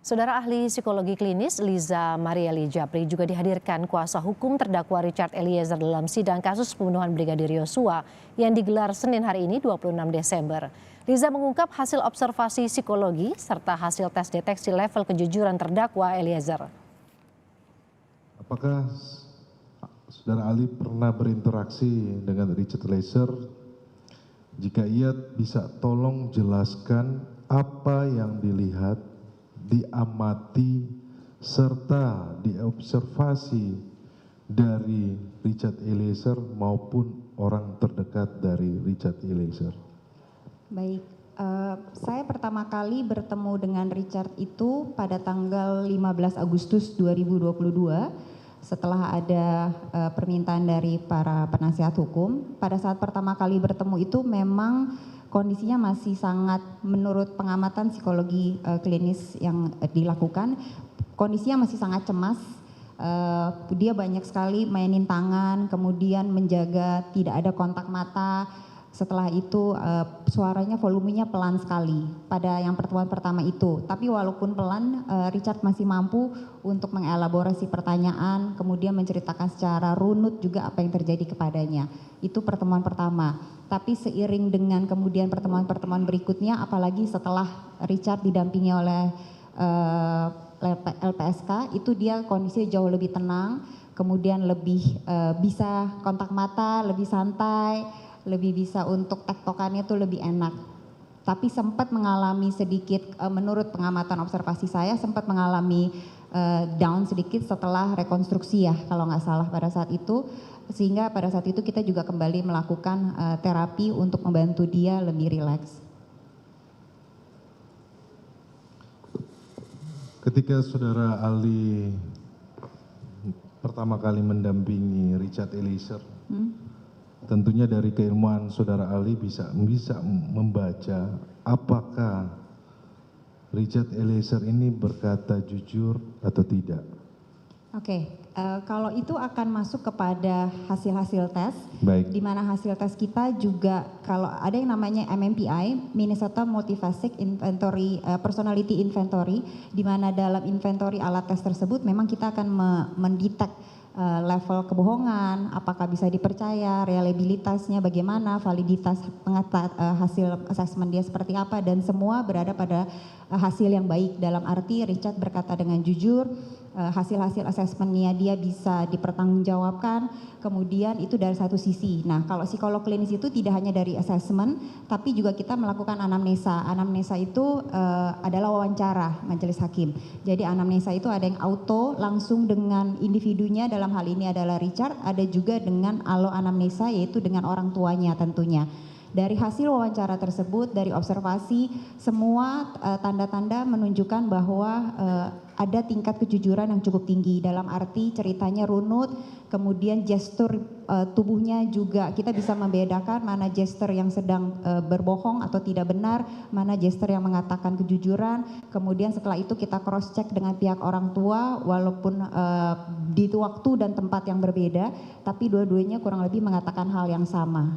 Saudara ahli psikologi klinis Liza Marieli Japri juga dihadirkan kuasa hukum terdakwa Richard Eliezer dalam sidang kasus pembunuhan Brigadir Yosua yang digelar Senin hari ini 26 Desember. Liza mengungkap hasil observasi psikologi serta hasil tes deteksi level kejujuran terdakwa Eliezer. Apakah Saudara Ali pernah berinteraksi dengan Richard Eliezer? Jika iya, bisa tolong jelaskan apa yang dilihat, diamati, serta diobservasi dari Richard Eliezer maupun orang terdekat dari Richard Eliezer. Baik, saya pertama kali bertemu dengan Richard itu pada tanggal 15 Agustus 2022 setelah ada permintaan dari para penasihat hukum. Pada saat pertama kali bertemu itu memang kondisinya masih sangat, menurut pengamatan psikologi klinis yang dilakukan, kondisinya masih sangat cemas. Dia banyak sekali mainin tangan, kemudian menjaga tidak ada kontak mata. Setelah itu suaranya volumenya pelan sekali pada yang pertemuan pertama itu. Tapi walaupun pelan, Richard masih mampu untuk mengelaborasi pertanyaan, kemudian menceritakan secara runut juga apa yang terjadi kepadanya. Itu pertemuan pertama. Tapi seiring dengan kemudian pertemuan-pertemuan berikutnya, apalagi setelah Richard didampingi oleh LPSK, itu dia kondisinya jauh lebih tenang, kemudian lebih bisa kontak mata, lebih santai, lebih bisa untuk tektokannya tuh lebih enak. Tapi sempat mengalami sedikit, menurut pengamatan observasi saya, sempat mengalami down sedikit setelah rekonstruksi ya, kalau nggak salah pada saat itu. Sehingga pada saat itu kita juga kembali melakukan terapi untuk membantu dia lebih rileks. Ketika Saudara Ali pertama kali mendampingi Richard Eliezer, tentunya dari keilmuan Saudara Ali bisa membaca apakah Richard Eliezer ini berkata jujur atau tidak. Oke, kalau itu akan masuk kepada hasil-hasil tes. Baik. Di mana hasil tes kita juga kalau ada yang namanya MMPI, Minnesota Multifacet Inventory, Personality Inventory, di mana dalam inventory alat tes tersebut memang kita akan mendetek level kebohongan, apakah bisa dipercaya, reliabilitasnya bagaimana, validitas hasil asesmen dia seperti apa, dan semua berada pada hasil yang baik. Dalam arti Richard berkata dengan jujur, hasil-hasil asesmennya dia bisa dipertanggungjawabkan, kemudian itu dari satu sisi. Nah, kalau psikolog klinis itu tidak hanya dari asesmen, tapi juga kita melakukan anamnesa. Anamnesa itu adalah wawancara majelis hakim. Jadi anamnesa itu ada yang auto langsung dengan individunya, dalam hal ini adalah Richard, ada juga dengan alo anamnesa yaitu dengan orang tuanya tentunya. Dari hasil wawancara tersebut, dari observasi, semua tanda-tanda menunjukkan bahwa ada tingkat kejujuran yang cukup tinggi. Dalam arti ceritanya runut, kemudian gestur tubuhnya juga kita bisa membedakan mana gestur yang sedang berbohong atau tidak benar, mana gestur yang mengatakan kejujuran. Kemudian setelah itu kita cross check dengan pihak orang tua, walaupun di waktu dan tempat yang berbeda, tapi dua-duanya kurang lebih mengatakan hal yang sama.